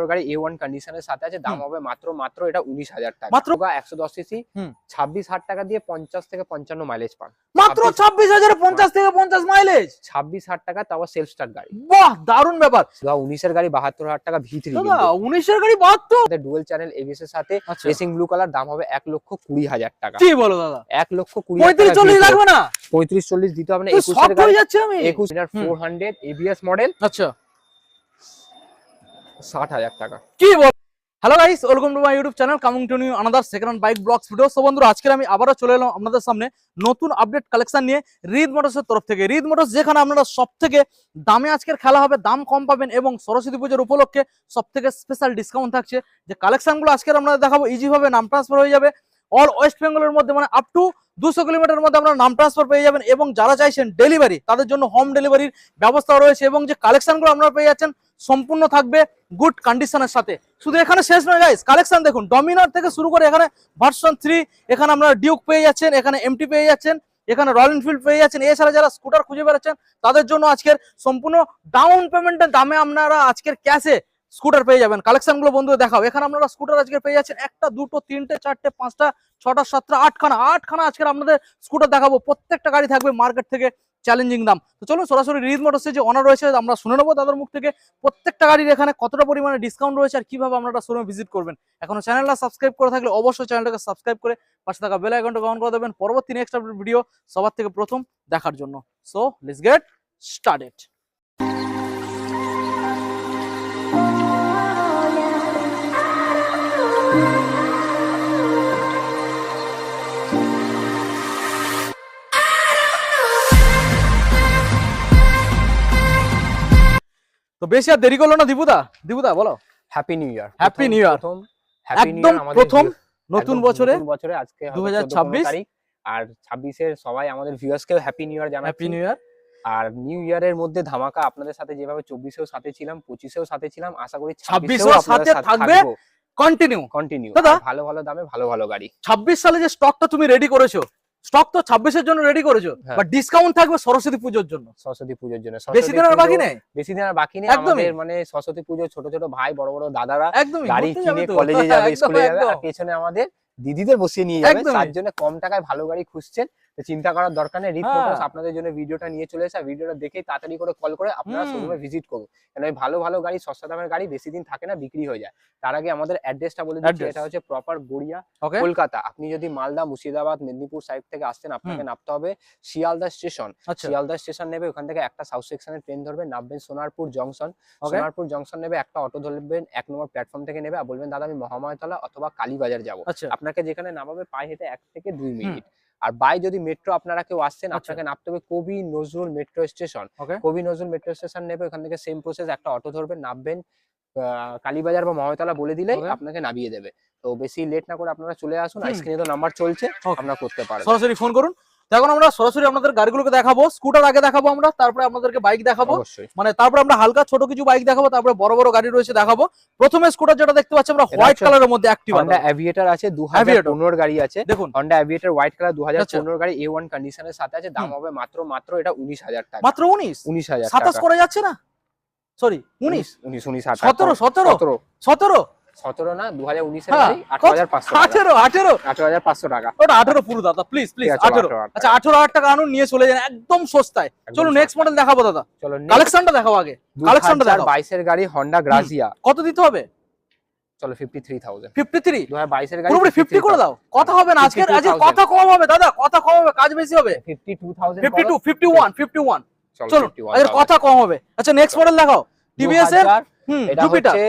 গাড়ি A1 কন্ডিশনের সাথে আছে, দাম হবে মাত্র এটা 19,000 টাকা। মাত্র 110 সিসি 26,000 টাকা দিয়ে 50 থেকে 55 মাইলেজ পান। মাত্র 26,000 এ 50 থেকে 50 মাইলেজ, 26,000 টাকা, তাও সেলফ স্টার্ট গাড়ি। বাহ দারুণ ব্যাপার। 19 এর গাড়ি 72,000 টাকা V3 দাদা 19 এর গাড়ি 72, ডুয়াল চ্যানেল ABS এর সাথে রেসিং ব্লু কালার, দাম হবে 1,20,000 টাকা। কি বলো দাদা? 1,20,000 35 40 লাগবে না? 35 40 দিতে হবে না। 21 এর গাড়ি যাচ্ছে আমি 21 এর 400 ABS মডেল, আচ্ছা 60,000 টাকা। কি বল। Hello guys, welcome to my YouTube channel coming to new another second hand bike blogs video. So বন্ধুরা, আজকে আমি আবারও চলে এলাম আপনাদের সামনে নতুন আপডেট কালেকশন নিয়ে রিদ মোটরসের তরফ থেকে। রিদ মোটরস, যেখানে আপনারা সব থেকে দামে আজকের খেলা হবে, দাম কম পাবেন এবং সরস্বতী পুজোর উপলক্ষে সব থেকে স্পেশাল ডিসকাউন্ট থাকছে। যে কালেকশনগুলো আজকের আপনাদের দেখাবো, ইজিভাবে নাম ট্রান্সফার হয়ে যাবে অল ওয়েস্ট বেঙ্গলের মধ্যে, মানে আপ টু 200 কিলোমিটারের মধ্যে আপনারা নাম ট্রান্সফার পেয়ে যাবেন। এবং যারা চাইছেন ডেলিভারি, তাদের জন্য হোম ডেলিভারির ব্যবস্থা রয়েছে। এবং যে কালেকশনগুলো আপনারা পেয়ে যাচ্ছেন সম্পূর্ণ থাকবে গুড কন্ডিশনের সাথে। শুধু এখানে শেষ নয় গাইস, কালেকশন দেখুন ডমিনার থেকে শুরু করে এখানে ভার্সন 3, এখানে আপনারা ডিউক পেয়ে যাচ্ছেন, এখানে এমটি পেয়ে যাচ্ছেন, এখানে রয়্যাল এনফিল্ড পেয়ে যাচ্ছেন। এছাড়া যারা স্কুটার খুঁজে বেড়াচ্ছেন তাদের জন্য আজকের সম্পূর্ণ ডাউন পেমেন্টের দামে আপনারা আজকের ক্যাশে স্কুটার পেয়ে যাবেন। কালেকশনগুলো বন্ধু দেখাও। এখানে আপনারা স্কুটার আজকে পেয়ে যাচ্ছেন 1টা 2টো 3টে 4টে 5টা 6টা 7টা 8খানা আজকের আপনাদের স্কুটার দেখাবো। প্রত্যেকটা গাড়ি থাকবে মার্কেট থেকে চ্যালেঞ্জিং দাম। তো চলুন সরাসরি রিদ মোটরসের যে ওনার রয়েছে আমরা শুনে নেবো তাদের মুখ থেকে প্রত্যেকটা গাড়ির এখানে কতটা পরিমাণে ডিসকাউন্ট রয়েছে আর কিভাবে আপনারা শোরুমে ভিজিট করবেন। এখনো চ্যানেলটা সাবস্ক্রাইব করে থাকলে অবশ্যই চ্যানেলটাকে সাবস্ক্রাইব করে পাশে থাকা বেল আইকনটা অন করে দেবেন পরবর্তী নেক্সট আপডেট ভিডিও সবার থেকে প্রথম দেখার জন্য। So let's get started. তো বেশি আর দেরি করলো না, দীপুদা বলো হ্যাপি নিউ ইয়ার। হ্যাপি নিউ ইয়ার। একদম প্রথম নতুন বছরে আজকে 2026 তারিখ, আর 26 এর সবাই আমাদের ভিউয়ার্সকেও হ্যাপি নিউ ইয়ার জানাচ্ছি। Happy new year. আর নিউ ইয়ারের মধ্যে ধামাকা আপনাদের সাথে, যেভাবে 24এও সাথে ছিলাম, 25এও সাথে ছিলাম, আশা করি 26এও সাথে থাকবে কন্টিনিউ। দাদা ভালো দামে ভালো গাড়ি। 26 সালে যে স্টকটা তুমি রেডি করেছো, স্টক তো 26 এর জন্য রেডি করেছো, বাট ডিসকাউন্ট থাকবে সরস্বতী পুজোর জন্য। বেশি দিন আর বাকি নেই আমাদের, মানে সরস্বতী পুজো ছোট ছোট ভাই বড় দাদারা গাড়ি কিনে কলেজে যাবে, স্কুলে যাবে, আর পেছনে আমাদের দিদিদের বসিয়ে নিয়ে যাবে। তার জন্য কম টাকায় ভালো গাড়ি খুঁজছেন, চিন্তা করার দরকার নেই। রিদ মোটরস আপনাদের জন্য ভিডিওটা নিয়ে চলে এসে ভিডিওটা দেখেই তাড়াতাড়ি করে কল করে আপনারা শোরুমে ভিজিট করুন। কারণ এই ভালো গাড়ি, সস্তা দামের গাড়ি বেশি দিন থাকে না, বিক্রি হয়ে যায়। তার আগে আমাদের অ্যাড্রেসটা বলে দিচ্ছি। এটা হচ্ছে প্রপার গড়িয়া, কলকাতা। আপনি যদি মালদা, মুর্শিদাবাদ, মেদিনীপুর সাইড থেকে আসছেন, আপনাকে নামতে হবে শিয়ালদা স্টেশন। শিয়ালদা স্টেশন নেবে, ওখান থেকে একটা সাউথ সেকশনের ট্রেন ধরবেন, নামবেন সোনারপুর জংশন। সোনারপুর জংশন নেবে, একটা অটো ধরবেন 1 নম্বর প্ল্যাটফর্ম থেকে নেবে, আর বলবেন দাদা আমি মহামায়াতলা অথবা কালীবাজার যাবো। আপনাকে যেখানে নামাবে পায়ে হেঁটে 1 থেকে 2 মিনিট। আর বাই যদি মেট্রো আপনারা কেউ আসছেন, আপনাকে নামতে হবে কবি নজরুল মেট্রো স্টেশন। কবি নজরুল মেট্রো স্টেশন নেবে, ওখান থেকে সেম প্রসেস, একটা অটো ধরবেন, নামবেন কালীবাজার বা মহামায়াতলা বলে দিলেই আপনাকে নামিয়ে দেবে। তো বেশি লেট না করে আপনারা চলে আসুন, স্ক্রিনে তো নাম্বার চলছে, আপনারা করতে পারবেন, সরাসরি ফোন করুন। এখন আমরা সরাসরি আপনাদের গাড়িগুলোকে দেখাবো। স্কুটার আগে দেখাবো আমরা, তারপরে আপনাদেরকে বাইক দেখাবো, মানে তারপরে আমরা হালকা ছোট কিছু বাইক দেখাবো, তারপরে বড় গাড়ি রয়েছে দেখাবো। প্রথমে স্কুটার যেটা দেখতে পাচ্ছি আমরা হোয়াইট কালারের মধ্যে অ্যাক্টিভা, Honda Aviator আছে, 2015 গাড়ি আছে। দেখুন Honda Aviator হোয়াইট কালার 2015 গাড়ি, A1 কন্ডিশনের সাথে আছে, দাম হবে মাত্র এটা 19,000 টাকা। মাত্র 19,000 টাকা। 27 করে যাচ্ছে না, সরি 19 17 না, 2019 এর গাড়ি 18,500 টাকা। ওটা 18 পুরো দাদা, প্লিজ 18। আচ্ছা 18,000 টাকা আনুন, নিয়ে চলে যান একদম সস্তায়। চলো নেক্সট মডেল দেখাবো দাদা। চলো কালেকশনটা দেখাও আগে। কালেকশনটা দেখাও। 2022 এর গাড়ি Honda Grazia। কত দিতে হবে? চলো 53,000। 53 2022 এর গাড়ি পুরো 50 করে দাও। কথা হবে না আজকে, কথা কম হবে দাদা, কথা কম হবে, কাজ বেশি হবে। 52,000 52 51 চলো আচ্ছা কথা কম হবে। আচ্ছা নেক্সট মডেল দেখাও। টিভিএস এর এটা হচ্ছে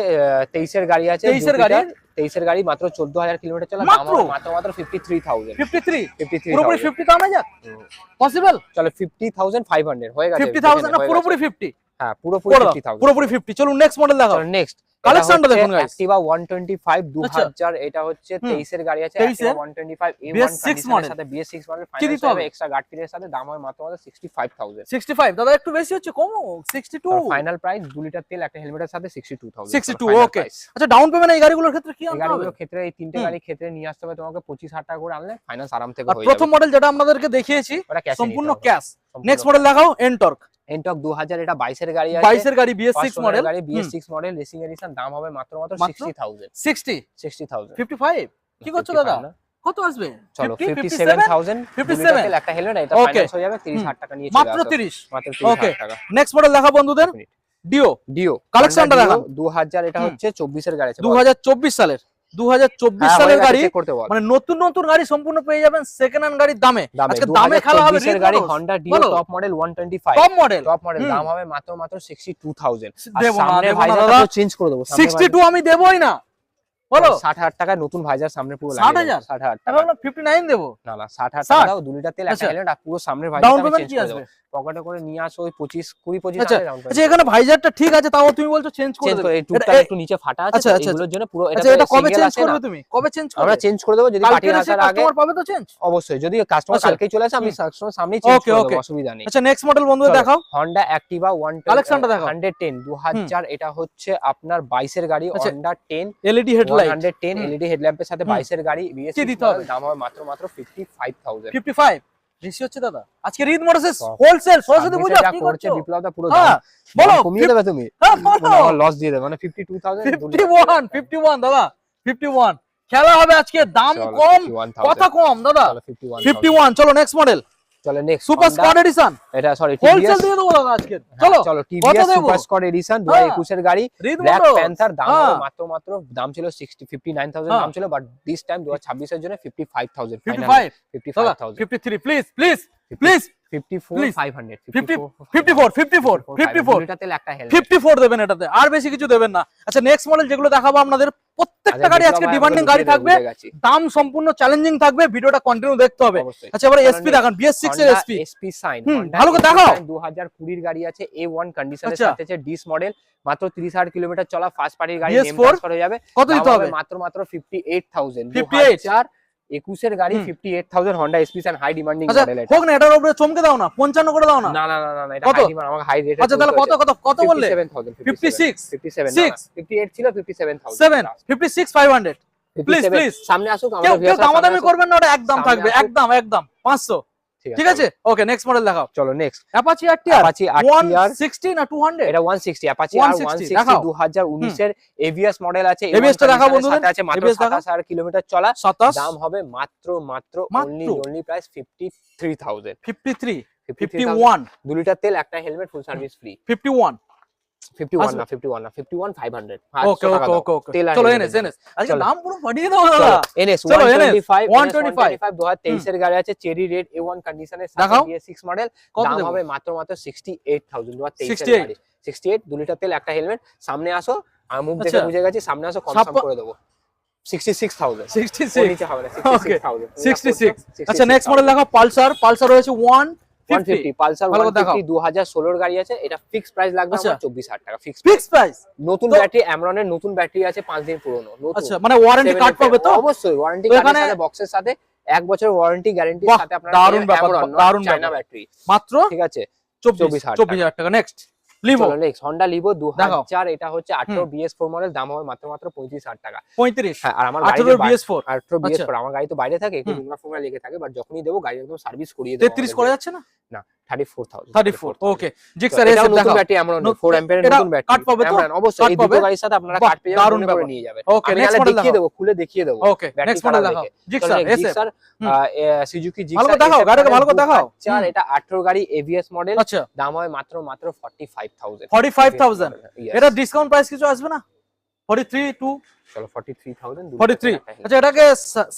23 এর গাড়ি আছে, 23 এর গাড়ি মাত্র 14,000 কিলোমিটার চলা, দাম মাত্র 53,000। 53 পুরোপুরি 50 দাম না যাক পসিবল। চলো 50,500 হয়ে গেছে। 50,000 না পুরোপুরি 50? হ্যাঁ পুরোপুরি 50। চলুন নেক্সট মডেল দেখাও। নেক্সট কালেকশনটা দেখুন গাইস। Activa 125 2000, এটা হচ্ছে 23 এর গাড়ি আছে, Activa 125 A1 কন্ডিশনের সাথে BS6 মডেল, ফাইনান্স হবে এক্সট্রা গার্ড ফিটের সাথে, দাম হয় মাত্র 65,000। 65 দাদা একটু বেশি হচ্ছে, কম 62। ফাইনাল প্রাইস 2 লিটার তেল একটা হেলমেটের সাথে 62,000। 62 ওকে। আচ্ছা ডাউন পেমেন্ট এই গাড়িগুলোর ক্ষেত্রে কি আনতে হবে? গাড়িগুলোর ক্ষেত্রে এই তিনটে গাড়ির ক্ষেত্রে নিয়ে আসতে হবে তোমাকে 25,000 টাকা করে, আনলে ফাইনান্স আরাম থেকে হয়ে যাবে। প্রথম মডেল যেটা আপনাদেরকে দেখিয়েছি সম্পূর্ণ ক্যাশ। নেক্সট মডেল দেখাও এনটর্ক। এনটক 2000 এটা 22 এর গাড়ি আছে, 22 এর গাড়ি BS6 মডেল, গাড়ি BS6 মডেল রেসিং এডিশন, দাম হবে মাত্র 60000 60 60000 55 কি করছো দাদা, কত আসবে? চলো 57 57 একটা হেলমেট, এটা ফাইনান্স হয়ে যাবে 30000 টাকা নিয়ে চলে মাত্র আসো 30 মাত্র ওকে 30000 টাকা। নেক্সট মডেল দেখা বন্ধুদের, ডিও কালেকশনটা দেখান। 2000 এটা হচ্ছে 24 এর গাড়ি আছে, 2024 সালের 2024 সালের গাড়ি, চেক করতে বল। মানে নতুন নতুন গাড়ি সম্পূর্ণ পেয়ে যাবেন সেকেন্ড হ্যান্ড গাড়ির দামে। আজকে দামে খেলা হবে। 2024 এর গাড়ি Honda Dio top model 125, top model দাম হবে মাত্র 62000। দেবো না, সামনে দেবো না ভাইজারটা দাদা। তো চেঞ্জ করে দেবো, 62 আমি দেবই না, বলো 60000 টাকা নতুন ভাইজার সামনে পুরো 60,000? 60000 আমি টাকা, বললাম 59 দেবো। না না 60000 টাকা দাও, 2 লিটার তেল একটা আচ্ছা। হেলমেট আর পুরো সামনের ডাউন ভাইজারটা আমি পেমেন্ট চেঞ্জ কি করে আসবে? দেবো, পকেটে করে নিয়ে আসো ওই 20 আচ্ছা টাকা ডাউন আচ্ছা, এখানে ভাইজারটা ঠিক আছে, তাও তুমি বলছো চেঞ্জ করে চেঞ্জ দেবে। করে এই টুকটা একটু নিচে ফাটা আছে, আচ্ছা, তো আচ্ছা, এগুলোর জন্য পুরো আচ্ছা, এটা কবে single চেঞ্জ আসে করবে না? তুমি? কবে চেঞ্জ করবে? আমরা চেঞ্জ করে দেবো যদি কালকে পার্টি এসে আসার আগে, কাস্টমার পাবে তো চেঞ্জ? অবশ্যই যদি কাস্টমার আচ্ছা। কালকেই চলে আসে আমি কাস্টমার সামনেই চেঞ্জ ওকে, করে ওকে। দেবো, অসুবিধা নেই। আচ্ছা নেক্সট মডেল বন্ধুদের চলো, দেখাও। Honda Activa কালেকশনটা দেখাও। 110 2000 এটা হচ্ছে আপনার 22 এর গাড়ি, আচ্ছা। Honda 10 এলইডি হেডলাইট 110 LED হেডল্যাম্পের সাথে 22 এর গাড়ি BS6 কি দিতে হবে? দাম হবে মাত্র 55000। 55 বেশি হচ্ছে দাদা। আজকে রিদ মোটরস হোলসেল সরস্বতী পূজা যা কি করছে করছো? বিপ্লবদা পুরো হ্যাঁ, দাম বলো, কমিয়ে দেবে তুমি, হ্যাঁ, বলো। লস দিয়ে দেবে মানে 52000 51 দাদা 51 খেলা হবে আজকে, দাম কম কথা কম দাদা। 51 চলো নেক্সট মডেল, চলো নেক্সট সুপার স্কোয়াড এডিশন, এটা সরি হোলসেল দিয়ে দেবো দাদা আজকে। চলো চলো কত TVS দেবো? সুপার স্কোয়াড এডিশন 2021 এর গাড়ি রিদ ব্ল্যাক মোটরস প্যান্থার, দাম হ্যাঁ। হবে মাত্র দাম ছিল 59000 হ্যাঁ। দাম ছিল, বাট দিস টাইম 2026 এর জন্য 55000 55 দাদা 55000 53 প্লিজ প্লিজ প্লিজ 54500 54 লিটার তেল একটা হেলমেট 54 দেবেন এটাতে, আর বেশি কিছু দেবেন না। আচ্ছা নেক্সট মডেল যেগুলো দেখাবো আপনাদের প্রত্যেকটা গাড়ি আজকে ডিমান্ডিং গাড়ি থাকবে, দাম সম্পূর্ণ চ্যালেঞ্জিং থাকবে, ভিডিওটা কন্টিনিউ দেখতে হবে। আচ্ছা এবারে এসপি দেখান, BS6 এর এসপি সাইন ভালো করে দেখাও। 2020 এর গাড়ি আছে, A1 কন্ডিশনের আচ্ছা। সাথে আছে, ডিস মডেল, মাত্র 30,000 কিলোমিটার চলা, ফার্স্ট পার্টির গাড়ি, নেম BS4 ট্রান্সফার হয়ে যাবে, কত দিতে হবে? মাত্র 58000। 58 2021 এর গাড়ি 58000 Honda SP shine, high demanding আচ্ছা মডেল এটা। হোক না, এটার উপরে চমকে দাও না, 55 করে দাও না। না না না না এটা কত? হাই ডিমান্ড, আমাকে হাই রেট। আচ্ছা তাহলে কত বললে? 57000 56 57 6 58 ছিল 57000 7 56 500 প্লিজ প্লিজ সামনে আসুক কেউ আমাদের ভিউয়ার্স, দামাদামি করবেন না, ওটা একদম সামনে থাকবে, আসুক। একদম 500 ঠিক আছে। ওকে নেক্সট মডেল দেখাও। চলো next Apache RTR Apache RTR 160 না 200? এটা 160 Apache 160 R160 দেখাও। 2019 এর ABS মডেল আছে, ABS টা দেখাও বন্ধুদের, সাথে আছে মাত্র ABS দেখাও। 27000 কিলোমিটার চলা, 27 দাম হবে মাত্র only প্রাইস 53000 53 51 51 2 লিটার তেল একটা হেলমেট ফুল সার্ভিস ফ্রি 51 51 না 51 500 ওকে ওকে ওকে ওকে তেল আর চলো helmet এনএস আজকে চলো। দাম পুরো ফাটিয়ে দাও দাদা। NS চলো, 125 125 2023 এর গাড়ি আছে, চেরি রেড A1 কন্ডিশনের সাথে দেখাও। BS6 মডেল, কত দাম দেবো? হবে মাত্র 68000 2023 এর 68 গাড়ি 68 2 লিটার তেল একটা হেলমেট, সামনে আসো, আমি মুখ দেখে আচ্ছা। বুঝে গেছি, সামনে আসো কনফার্ম ছাপ্পা- করে দেবো 66000 66 নিচে হবে না ওকে 66000 66 আচ্ছা নেক্সট মডেল দেখাও। পালসার রয়েছে 150 150 পালসার ভালো করে দেখাও। 150 2016 এর গাড়ি আছে, এটা ফিক্স প্রাইস লাগবে আচ্ছা। আমার 24000 টাকা ফিক্স ফিক্স প্রাইস। নতুন তো- ব্যাটারি অ্যামরনের নতুন ব্যাটারি আছে 5 দিন পুরনো নতুন, আচ্ছা মানে ওয়ারেন্টি কার্ড পাবে তো? অবশ্যই ওয়ারেন্টি তো কার্ডের এখানে- সাথে বক্সের সাথে 1 বছর ওয়ারেন্টি গ্যারান্টির বাহ, সাথে আপনারা দারুণ ব্যাপার, দারুণ চায়না ব্যাপার। ব্যাটারি মাত্র ঠিক আছে 24000 টাকা। নেক্সট লিভো চলো নেক্সট Honda Livo দেখাও। 2000 এটা হচ্ছে 18 BS4 মডেল, দাম হবে মাত্র 35000 টাকা 35 হ্যাঁ, আর আমার 18 BS4 18 আচ্ছা। BS4 আমার গাড়ি তো বাইরে থাকে, একটু হুম। নোংরা ফোংরা লেগে থাকে, বাট যখনই দেবো গাড়ি একদম সার্ভিস করিয়ে দেবো 33 করে যাচ্ছে না? না 34000 34 ওকে জিক্সার এটাও এসে নতুন দেখাও। ব্যাটারি আমরা 4 অ্যাম্পিয়ারের এটা নতুন ব্যাটারি কাট পাবে তো? অবশ্যই কাট এই দুটো পাবে? গাড়ির সাথে আপনারা বাহ, কাট পেয়ে দারুণ যাবেন, করে ব্যাপার। নিয়ে যাবেন ওকে আমি নেক্সট তাহলে মডেল দেখিয়ে দেখাও। দেবো, খুলে দেখিয়ে দেবো okay battery next model colour দেখাও। দেখে। জিক্সার চলো, এসে জিক্সার হুম। সুজুকি ভালো করে জিক্সার দেখাও, গাড়িটা ভালো করে দেখাও। 2004 এটা 18 গাড়ি ABS মডেল, আচ্ছা দাম হয় মাত্র 45000 45000 Yes. এটা ডিসকাউন্ট প্রাইস কিছু আসবে না? 43 টু চলো 43000 43 আচ্ছা এটাকে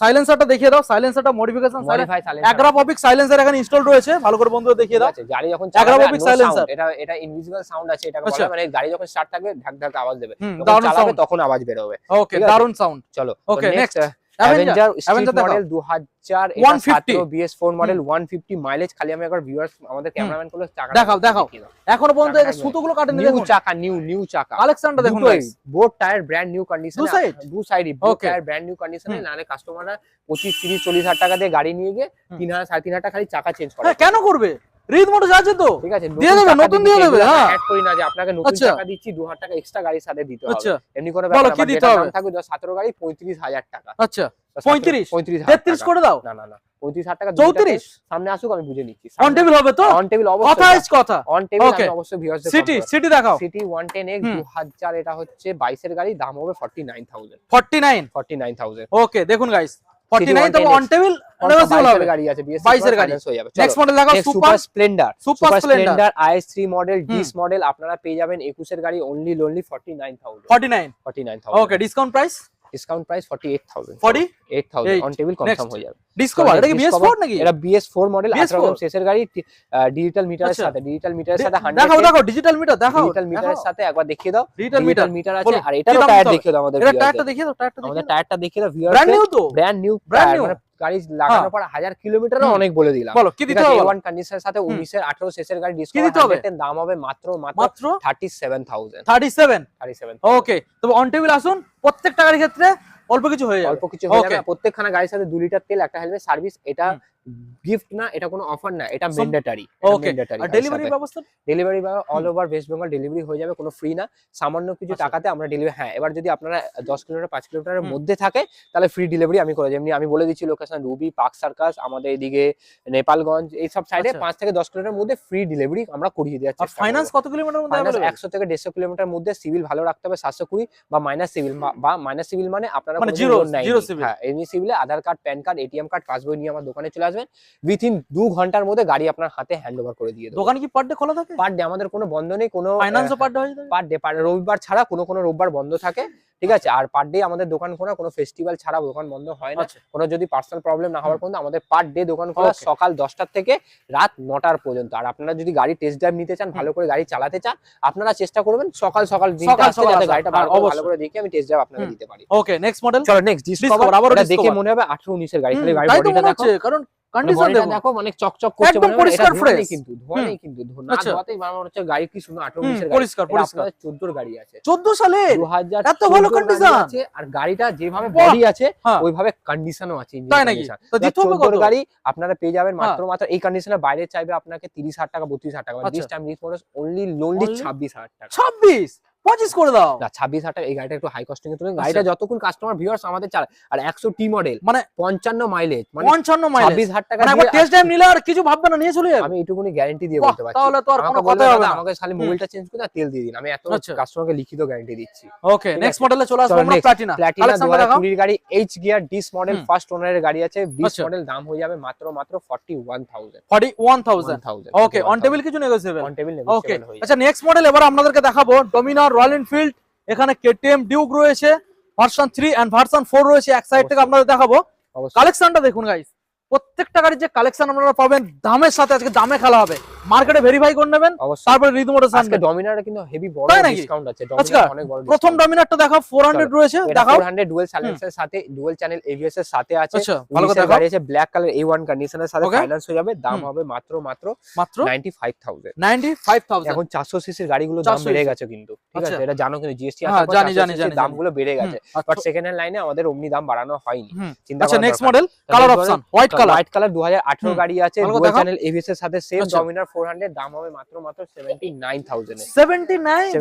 সাইলেন্সারটা দেখিয়ে দাও, সাইলেন্সারটা মডিফিকেশন মডিফাই অ্যাগ্রাফবিক সাইলেন্সার এখানে ইনস্টল রয়েছে, ভালো করে বন্ধুদের দেখিয়ে দাও। গাড়ি যখন Agramovic silencer। এটা ইনভিজিবল সাউন্ড আছে, এটাকে আচ্ছা। বলা মানে গাড়ি যখন স্টার্ট থাকবে ঢাক ঢাক আওয়াজ দেবে, যখন দারুণ চালাবে সাউন্ড। তখন আওয়াজ বের হবে। ওকে ঠিক আছে? দারুণ সাউন্ড। চলো Okay, next, Avenger Avenger street দেখাও। মডেল 2000 এটা 150 17 BS4 মডেল 150 মাইলেজ, খালি আমি একবার ভিউয়ার্স আমাদের ক্যামেরাম্যান গুলো চাকা দেখাও। এখনো পর্যন্ত চাকা সুতোগুলো কাটেনি, নিউ দেখুন চাকা নিউ চাকা কালেকশনটা দেখুন দুটোই guys। Both tyre brand new কন্ডিশনে, দু side? দু সাইডই both Okay. Tyre brand new কন্ডিশনে, নালে কাস্টমাররা 25 30 40000 টাকা দিয়ে গাড়ি নিয়ে গিয়ে 3000 3500 টাকা খালি চাকা চেঞ্জ করে। হ্যাঁ কেন করবে, রিদ মোটরস আছে তো, ঠিক আছে দিয়ে দেবে, নতুন দিয়ে দেবে। হ্যাঁ অ্যাড করি না যে আপনাকে নতুন আচ্ছা। টাকা দিচ্ছি 2000 টাকা এক্সট্রা গাড়ির সাথে দিতে হবে, আচ্ছা এমনি করে বলো, ব্যাপার কি না, দিতে যেটা হবে? দাম থাকবে 17 গাড়ি 35000 টাকা, আচ্ছা 35 35000 33 করে দাও। না না না 35,000 টাকা 34 সামনে আসুক আমি বুঝে নিচ্ছি অন টেবিল হবে তো অন টেবিল কথা অবশ্যই ইজ কথা অন টেবিল Okay. আমি অবশ্যই ভিউয়ার্সদের সিটি দেখাও সিটি 110X হুম। 2000 এটা হচ্ছে 22 এর গাড়ি দাম হবে 49000 49 ওকে দেখুন গাইস 49 তবে 110X অন টেবিল নেগোসিয়েবল হবে গাড়ি আছে 22 এর গাড়ি। হয়ে যাবে নেক্সট মডেল দেখাও super Splendor super Splendor IS3 model হুম। ডিস মডেল আপনারা পেয়ে যাবেন 21 এর গাড়ি only 49000 49 okay discount price discount price 48000 48 on table confirm হয়ে যাবে ডিসকভার এটা কি BS4 নাকি এটা BS4 মডেল BS4 18 শেষের গাড়ি ডিজিটাল মিটারের আচ্ছা। সাথে 100 দেখাও ডিজিটাল মিটার দেখাও ডিজিটাল মিটারের সাথে একবার দেখিয়ে দাও ডিজিটাল মিটার আছে বলো, আর কি এটারও দাম টায়ার দিতে হবে? দেখিয়ে দাও আমাদের এটা viewers টায়ারটা দের। দেখিয়ে দাও আমাদের টায়ারটা দেখিয়ে দাও ভিউয়ার্স ব্র্যান্ড নিউ তো ব্র্যান্ড নিউ Brand new? মানে গাড়ি লাগানোর পর 1000 কিলোমিটারও হুম। অনেক বলে দিলাম বলো কি দিতে হবে বলো? A1 কন্ডিশনের সাথে 19 এর 18 শেষের গাড়ি কি দিতে হবে? ডিসকাউন্ট দাম হবে মাত্র মাত্র 37000 37 ওকে তবে অন টেবিল আসুন প্রত্যেকটা গাড়ির ক্ষেত্রে অল্প কিছু হয়ে যাবে অল্প কিছু হয়ে যাবে Okay. প্রত্যেকখানা গাড়ির সাথে 2 লিটার তেল একটা হেলমেট সার্ভিস এটা গিফট না এটা কোনো অফার না এটা ম্যান্ডেটরি ওকে আর ডেলিভারি ব্যবস্থা ডেলিভারি বা all over West Bengal delivery হয়ে যাবে কোনো ফ্রি না সামান্য কিছু আচ্ছা। টাকাতে আমরা ডেলিভারি হ্যাঁ এবার যদি আপনারা 10 কিলোমিটার 5 কিলোমিটারের হুম। মধ্যে থাকে তাহলে ফ্রি ডেলিভারি আমি করে যেমনি আমি বলে দিচ্ছি লোকেশন রুবি পার্ক সার্কাস আমাদের এদিকে নেপালগঞ্জ এই সব সাইডে আচ্ছা। 5 থেকে 10 কিলোমিটারের মধ্যে ফ্রি ডেলিভারি আমরা করিয়ে দেওয়ার আর চেষ্টা ফাইনান্স কত কিলোমিটার মধ্যে ফাইনান্স available? 100 থেকে 150 কিলোমিটার মধ্যে সিভিল ভালো রাখতে হবে 720 বা মাইনাস সিভিল বা মাইনাস সিভিল মানে আপনারা মানে কোনো zero- loan নেয়নি। zero civil। হ্যাঁ এমনি সিভিলে Aadhaar card PAN card ATM card passbook নিয়ে আমার দোকানে চলে আসবেন উইথিন 2 ঘন্টার মধ্যে গাড়ি আপনার হাতে হ্যান্ড ওভার করে দিয়ে দেবো দোকান কি পার ডে খোলা থাকে পার ডে আমাদের কোনো বন্ধ নেই কোনো ফাইনান্সও পার ডে হয়ে যাবে পার ডে রবিবার ছাড়া কোনো রোববার বন্ধ থাকে ঠিক আছে আর পার ডে আমাদের দোকান খোলা কোনো ফেস্টিভ্যাল ছাড়া দোকান বন্ধ হয় না আচ্ছা কোনো যদি পার্সোনাল প্রবলেম না হওয়ার পর্যন্ত আমাদের পার ডে দোকান খোলা Okay. সকাল 10টার থেকে রাত 9টার পর্যন্ত আর আপনারা যদি গাড়ি টেস্ট ড্রাইভ নিতে চান ভালো করে গাড়ি চালাতে চান আপনারা চেষ্টা করবেন সকাল দিনটা আসতে সকাল যাতে আসা। গাড়িটা হ্যাঁ, ভালো অবশ্যই। করে দেখে আমি টেস্ট ড্রাইভ আপনাকে হুম। দিতে পারি ওকে নেক্সট মডেল চলো নেক্সট ডিসকভার আবারও এটা দেখে Discover। মনে হবে 18 19 এর গাড়ি খালি গাড়ি তাই তো বডিটা মনে দেখো হচ্ছে কারণ কন্ডিশন বডিটা দেখো দেখো অনেক চকচক করছে একদম মনে হয় পরিষ্কার এটা ধোয়া নেই fresh। কিন্তু ধোয়া নেই কিন্তু না আচ্ছা। ধোয়াতেই মনে হচ্ছে গাড়ি কি সুন্দর 18 19 এর গাড়ি পরিষ্কার এটা পরিষ্কার আপনাদের 14 গাড়ি আছে 14 সালে 2000 এত ভালো 14 গাড়ি condition? আছে আর গাড়িটা যেভাবে বাহ! বডি আছে হ্যাঁ। ওইভাবে কন্ডিশনও আছে engine তাই নাকি condition। তো দিতে হবে 14 কত গাড়ি আপনারা পেয়ে যাবেন হ্যাঁ। মাত্র এই কন্ডিশনে বাইরে চাইবে আপনাকে 30000 টাকা 32000 টাকা আচ্ছা। This time this motors only Only 26000 টাকা 26 25 করে দাও না 26000 টাকা এই গাড়িটা একটু হাই কস্টিং এ তুলে গাড়িটা যতক্ষণ কাস্টমার ভিউয়ার্স আমাদের চালায় আর 100 টি মডেল মানে 55 মাইলেজ মানে 55 মাইলেজ 26000 টাকা মানে একবার দিয়ে টেস্ট ড্রাইভ নিলে আর কিছু ভাববে না নিয়ে চলে যাবে আমি এটুকুনি গ্যারান্টি দিয়ে বাহ, বলতে পারছি তাহলে তো আর কোনো আমাকে বলবে কথাই হবে দাদা না আমাকে খালি মোবাইলটা চেঞ্জ করে আর তেল দিয়ে দিন আমি এত আচ্ছা। কাস্টমারকে লিখিত গ্যারান্টি দিচ্ছি ওকে ঠিক নেক্সট আছে। মডেলে চলে আসবো চলো আমরা next, প্লাটিনা প্লাটিনা কালেকশনটা দেখাও 2020 এর গাড়ি এইচ গিয়ার ডিস মডেল হুম। ফার্স্ট ওনারের গাড়ি আছে 20 আচ্ছা। মডেল দাম হয়ে যাবে মাত্র 41000 41000 ওকে অন টেবিল কিছু negotiable on table okay negotiable হয়ে আচ্ছা নেক্সট মডেল এবার আপনাদেরকে দেখাবো ডমিনার রয়্যাল এনফিল্ড এখানে কেটিএম ডিউক রয়েছে ভার্সন 3 এন্ড ভার্সন 4 রয়েছে এক সাইড থেকে আপনাদের দেখাবো অবশ্যই কালেকশনটা দেখুন গাইস প্রত্যেকটা গাড়ির যে কালেকশন আপনারা পাবেন দামের সাথে আজকে দামে খেলা হবে মার্কেটে ভেরিফাই করে নেবেন অবশ্যই তারপরে রিদ মোটরস আজকে ডমিনারে কিন্তু হেভি বড় তাই নাকি? ডিসকাউন্ট আছে আচ্ছা, ডমিনার অনেক বড় প্রথম discount। ডমিনারটা দেখাও 400 রয়েছে এটা দেখাও 400 ডুয়াল সাইলেন্সার সাথে ডুয়াল চ্যানেল এবিএস এর সাথে আছে আচ্ছা ভালো করে 19 এর দেখাও গাড়ি আছে ব্ল্যাক কালার A1 কন্ডিশনের সাথে Okay. ফাইনান্স হয়ে যাবে দাম হুম। হবে মাত্র মাত্র 95000 95000 এখন 400 সিসির গাড়িগুলো দাম 400 বেড়ে cc গেছে কিন্তু ঠিক আচ্ছা। আছে এটা জানো কিন্তু জিএসটি হ্যাঁ, আসার পর জানি, 400 জানি, cc জানি, দামগুলো বেড়ে গেছে বাট সেকেন্ড হ্যান্ড লাইনে আমাদের অমনি দাম বাড়ানো হয়নি হুম। চিন্তা আচ্ছা করার নেক্সট দরকার মডেল নেই। কালার তারপরে option white colour white colour 2018 হুম। গাড়ি আছে ভালো করে ডুয়াল দেখাও। চ্যানেল এবিএস এর সাথে সেম আচ্ছা। ডমিনার 400 দাম হবে মাত্র 79000 এ 79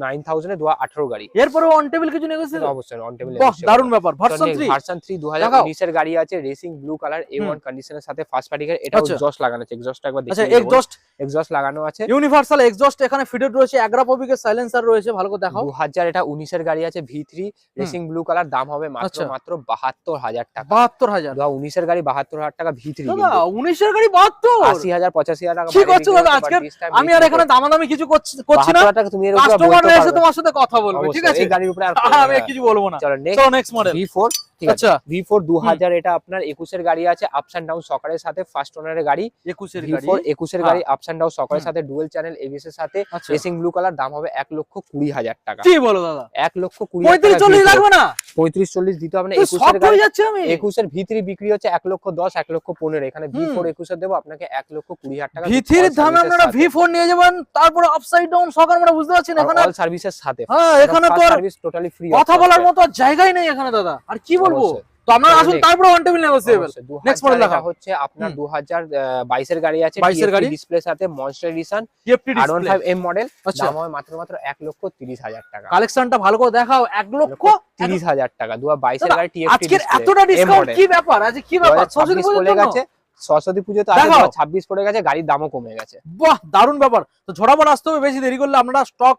9000 এ 2018 গাড়ি এরপরে অন টেবিল কিছু নেগোসিয়েবল অবশ্যই অন টেবিল বাহ দারুণ ব্যাপার ভার্সন 3 ভার্সন 3 2019 এর গাড়ি আছে রেসিং ব্লু কালার A1 কন্ডিশনের সাথে ফার্স্ট পার্টি গাড়ি এটা আচ্ছা। এক্সস্ট লাগানো আছে এক্সস্টটা একবার আচ্ছা দেখিয়ে এক্সস্ট এক্সস্ট লাগানো আছে ইউনিভার্সাল এক্সস্ট এখানে ফিটেড রয়েছে অ্যাগ্রাপোভিকের সাইলেন্সার রয়েছে ভালো করে দেখাও 2000 এটা 19 এর গাড়ি আছে V3 রেসিং ব্লু কালার দাম হবে আচ্ছা। মাত্র 72000 টাকা 72000 2019 এর গাড়ি 72000 টাকা V3 দাদা 19 এর গাড়ি 72 80000 85000 টাকা কি বাইরে করছো বিক্রি দাদা হচ্ছে, আজকে but this time আমি আর বিক্রি এখানে করছে। দামাদামি কিছু করছি না 72 টাকা তুমি এর উপরে কাস্টমার বলতে এসে পারবে। তোমার সাথে কথা বলবে ঠিক অবশ্যই, আছে এই গাড়ির উপরে আর আমি আর কিছু বলবো না চলো চলো নেক্সট মডেল V4 ঠিক আছে আচ্ছা V4 2000 এটা আপনার 21 এর গাড়ি আছে আপস এন্ড ডাউন সকারের সাথে ফার্স্ট ওনারের গাড়ি 21 এর গাড়ি V4 21 এর হ্যাঁ। গাড়ি আপস এন্ড ডাউন সকারের হুম। সাথে ডুয়াল চ্যানেল এবিএস এর সাথে আচ্ছা রেসিং ব্লু কালার দাম হবে 1,20,000 টাকা কি বলো দাদা 1,20,000 35 40 লাগবে না 35-40 দিতে হবে না তুই 21 সব এর গাড়ি হয়ে যাচ্ছে আমি 21 এর V3 বিক্রি হচ্ছে 1,10,000 1,15,000 এখানে V4 21 এর দেবো আপনাকে 1,20,000 টাকা V3 এর দামে আপনারা V4 নিয়ে যাবেন তারপর আপসাইড ডাউন সকার আমরা বুঝতে পারছেন এখানে অল সার্ভিসের সাথে হ্যাঁ এখানে তো আর সার্ভিস টোটালি ফ্রি কথা বলার মতো আর জায়গাই নেই এখানে দাদা আর কি বলবো তো আপনারা আসুন, তারপরে on table negotiable. Next model দেখা হচ্ছে আপনার 2022 এর গাড়ি আছে, 22 এর গাড়ি, ডিসপ্লের সাথে monster edition TFT display R15M model, আচ্ছা দাম হবে মাত্র 1,30,000 টাকা। কালেকশনটা ভালো করে দেখাও, 1,30,000 টাকা। 2022 এর গাড়ি টিএফটি আজকের এতটা ডিসকাউন্ট কি ব্যাপার? আজ কি ব্যাপার? সরস্বতী পুজোর জন্য গেছে, সরস্বতী পুজো তো আগে 26 পড়ে গেছে, গাড়ির দামও কমে গেছে। বাহ, দারুণ ব্যাপার। তো ঝড়াপট আসতে হবে, বেশি দেরি করলে আপনারা স্টক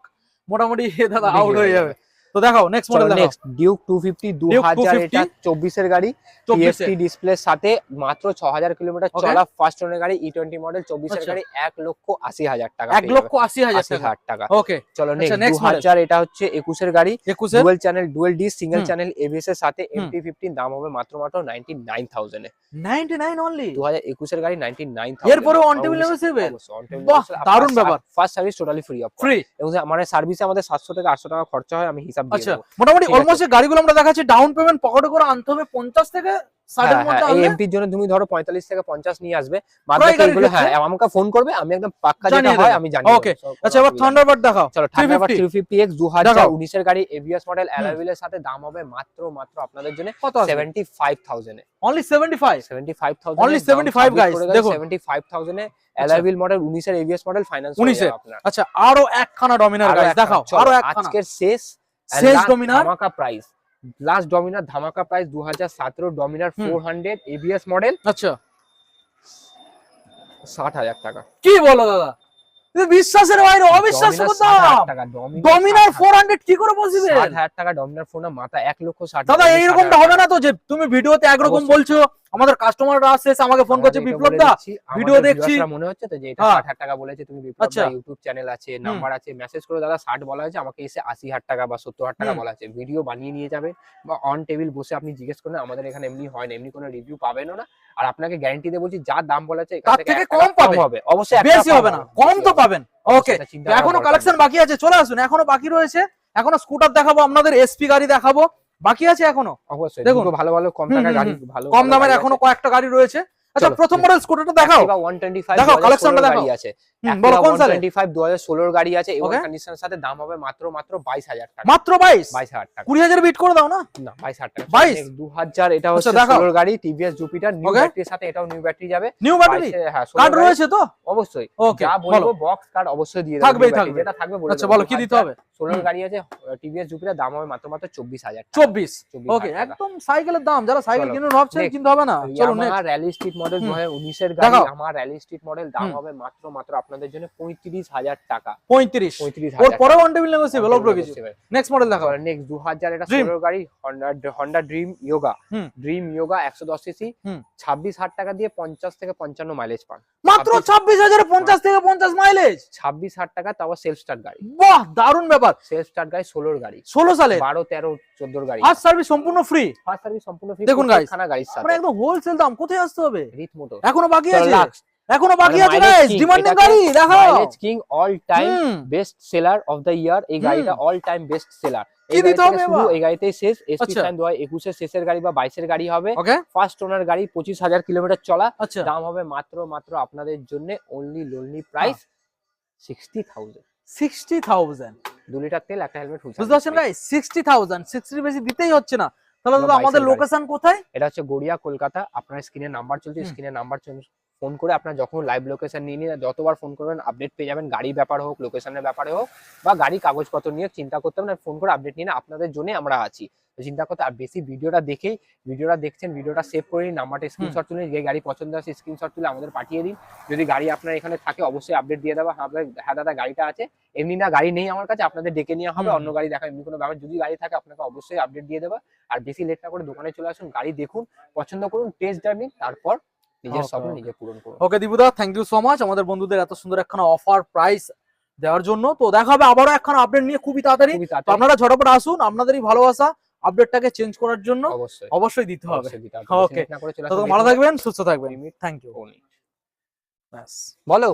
মোটামুটি দাদা আউট হয়ে যাবে। তো দেখাও নেক্সট মডেল দেখাও। নেক্সট ডিউক 250 2000, এটা 24 এর গাড়ি, টিএফটি ডিসপ্লের সাথে, মাত্র 6000 কিলোমিটার চলা, ফার্স্ট ওনার গাড়ি, E20 মডেল, 24 এর গাড়ি, 1,80,000 টাকা। 1,80,000 টাকা। ওকে চলো নেক্সট 2000, এটা হচ্ছে 21 এর গাড়ি, 21 dual channel dual D single channel ABS এর সাথে, MT15, দাম হবে মাত্র 99,000 এ। 99 অনলি 2021 এর গাড়ি 99,000। এরপরে অন টেবিল নেগোসিয়েবল। বাহ, দারুণ ব্যাপার। ফার্স্ট সার্ভিস টোটালি ফ্রি এবং আমাদের সার্ভিসে আমাদের 700 থেকে 800 টাকা খরচা হয়, আমি হিসাব দিয়ে দেব। মোটামুটি অলমোস্ট গাড়িগুলো আমরা দেখাচ্ছি, ডাউন পেমেন্ট পকেটে করে আনতে হবে 50 থেকে 60 এর মধ্যে। এই এমটির জন্য তুমি ধরো 45 থেকে 50 নিয়ে আসবে, বাদ বাকি এগুলো আমাকে ফোন করবে, আমি একদম পাক্কা যেটা হয় আমি জানি। ওকে আচ্ছা, এবার থান্ডারবার্ড দেখাও। চলো থান্ডারবার্ড 350X 2019 এর গাড়ি, এবিএস মডেল, অ্যালয় হুইলের সাথে, দাম হবে মাত্র আপনাদের জন্য কত? 75,000 এ। অনলি 75 অনলি 75 গাইস, দেখো 75,000 এ অ্যালয় হুইল মডেল, 19 এর এবিএস মডেল, ফাইন্যান্স 19 এর। আচ্ছা আরো একখানা ডমিনার গাইস দেখাও, আরো একখানা। আজকের শেষ ডমিনার ধামাকা প্রাইস, লাস্ট ডমিনার ধামাকা প্রাইস, 2017 ডমিনার 400 এবিএস মডেল, আচ্ছা 60,000 টাকা। কি বলো দাদা, বিশ্বাসের বাইরে, অবিশ্বাস্য কথা। ডমিনার 400 কি করে পসিবল? 60,000 টাকা ডমিনার ফোন, মাথা 1,60,000 দাদা এইরকমটা হবে না তো, যে তুমি ভিডিওতে একরকম বলছো, আমাদের কাস্টমাররা আসছে আমাকে ফোন করছে, বিপ্লব দা ভিডিও দেখছি, মনে হচ্ছে তো যে এটা 60,000 টাকা বলেছে তুমি, বিপ্লব দা ইউটিউব চ্যানেল আছে, নাম্বার আছে, মেসেজ করে দাদা 60 বলা হয়েছে, আমাকে এসে 80,000 টাকা বা 70,000 টাকা বলা আছে, ভিডিও বানিয়ে নিয়ে যাবে বা অন টেবিল বসে আপনি জিজ্ঞেস করেন, আমাদের এখানে এমনি হয় না, এমনি কোনো রিভিউ পাবেনও না। আর আপনাকে গ্যারান্টি দিয়ে বলছি, যা দাম বলা আছে তার থেকে কম হবে, অবশ্যই বেশি হবে না, কম তো পাবেন। ওকে, এখনো কালেকশন বাকি আছে, চলে আসুন, এখনো বাকি রয়েছে, এখনো স্কুটার দেখাবো আপনাদের, এসপি গাড়ি দেখাবো, বাকি আছে এখনো। অবশ্যই দেখুন, ভালো ভালো কম টাকার গাড়ি, ভালো কম দামের এখনো কয়েকটা গাড়ি রয়েছে। আচ্ছা প্রথম মডেল স্কুটারটা দেখাও, 125 দেখাও কালেকশনটা দেখাও। আছে, বলো কোন সালে? 125 2016 গাড়ি আছে, এবং কন্ডিশনের সাথে, দাম হবে মাত্র 22,000 টাকা। মাত্র 22,000 টাকা। 20,000 বিট করে দাও না? না 22,000 টাকা। 22 2000, এটা হচ্ছে 16 গাড়ি, টিভিএস জুপিটার, নিউ ব্যাটারির সাথে, এটাও নিউ ব্যাটারি যাবে। New battery? হ্যাঁ, কার্ড রয়েছে তো? অবশ্যই। ওকে, যা বলবো বক্স কার্ড অবশ্যই দিয়ে দেব, থাকবেই, যেটা থাকবে বলে। আচ্ছা বলো কি দিতে হবে? 16 গাড়ি আছে, টিভিএস জুপিটার, দাম হবে মাত্র 24,000 টাকা। 24। ওকে, একদম সাইকেলের দাম, যারা সাইকেল কিনুন ভাবছেন কিনতে হবে না। চলো নেক্সট, আমার র্যালি স্ট্রিট মডেল 2019 এর গাড়ি, আমার র্যালি স্ট্রিট মডেল, দাম হবে মাত্র আপনাদের জন্য 35,000 টাকা। 35,000 ওর পরে অন টেবিল নেগোসিয়েবল, অল্প কিছু। নেক্সট মডেল দেখাও। নেক্সট 2000, এটা 16 গাড়ি, হন্ডা ড্রিম ইয়োগা, 110 সিসি, 26,000 টাকা দিয়ে 50 থেকে 55 মাইলেজ পান। মাত্র 26,000 এ 50 থেকে 50 মাইলেজ, 26,000 টাকা, তাও সেলফ স্টার্ট গাড়ি। বাহ, দারুণ ব্যাপার। সেলফ স্টার্ট গাড়ি, 16 গাড়ি, 16 সালে, 12, 13, 14 গাড়ি। ফার্স্ট সার্ভিস সম্পূর্ণ ফ্রি। ফার্স্ট সার্ভিস সম্পূর্ণ ফ্রি। দেখুন গাইস, খানা গাড়ির সাথে মানে একদম হোলসেল দাম। কোথায় আসতে হবে? রিথ মোটর। এখনো বাকি আছে, এখনো বাকি আছে গাইস, ডিমান্ডিং গাড়ি দেখাও। Mileage king, all time best seller of the year, এই গাড়িটা অল টাইম বেস্ট সেলার। কি দিতে হবে এবার? এই গাড়িতেই শেষ, এসপি সাইন 2021 এর শেষের গাড়ি বা 22 এর গাড়ি হবে। ওকে, ফার্স্ট ওনার গাড়ি, 25,000 কিলোমিটার চলা, আচ্ছা দাম হবে মাত্র আপনাদের জন্য অনলি প্রাইস 60,000। 60,000 2 লিটার তেল, একটা হেলমেট, ফুল বুঝতে পারছেন গাইস? 60,000, 60 বেশি দিতেই হচ্ছে না। তাহলে দাদা আমাদের লোকেশন কোথায়? এটা হচ্ছে গড়িয়া, কলকাতা। আপনার স্ক্রিনে নাম্বার চলছে, স্ক্রিনে নাম্বার ফোন করে আপনার যখন লাইভ লোকেশন নিয়ে নিন, যতবার ফোন করবেন আপডেট পেয়ে যাবেন, গাড়ির ব্যাপার হোক, লোকেশনের ব্যাপারে হোক, বা গাড়ি কাগজপত্র নিয়ে চিন্তা করতে হবে না, ফোন করে আপডেট নিয়ে আপনাদের জন্য আমরা আছি। চিন্তা করতে, আর বেশি ভিডিওটা দেখছেন, ভিডিওটা সেভ করে নিন, নাম্বারটা স্ক্রিনশট তুলে, যে গাড়ি পছন্দ আছে স্ক্রিনশট তুলে আমাদের পাঠিয়ে দিন। যদি গাড়ি আপনার এখানে থাকে অবশ্যই আপডেট দিয়ে দেওয়া, হ্যাঁ দাদা গাড়িটা আছে, এমনি না গাড়ি নেই আমার কাছে, আপনাদের ডেকে নেওয়া হবে, অন্য গাড়ি দেখা, এমনি কোনো ব্যাপার। যদি গাড়ি থাকে আপনাকে অবশ্যই আপডেট দিয়ে দেওয়া। আর বেশি লেট না করে দোকানে চলে আসুন, গাড়ি দেখুন, পছন্দ করুন, টেস্ট ড্রাইভ নিন, তারপর নিজের স্বপ্ন নিজে পূরণ করুন। ওকে দীপুদা, থ্যাংক ইউ সো মাচ আমাদের বন্ধুদের এত সুন্দর একখানা অফার প্রাইস দেওয়ার জন্য। তো দেখা হবে আবারও একখানা আপডেট নিয়ে খুবই তাড়াতাড়ি। তো আপনারা ঝটপট আসুন, আপনাদেরই ভালোবাসা আপডেটটাকে চেঞ্জ করার জন্য অবশ্যই দিতে হবে। ওকে, তো ভালো থাকবেন, সুস্থ থাকবেন। Thank you. বলো।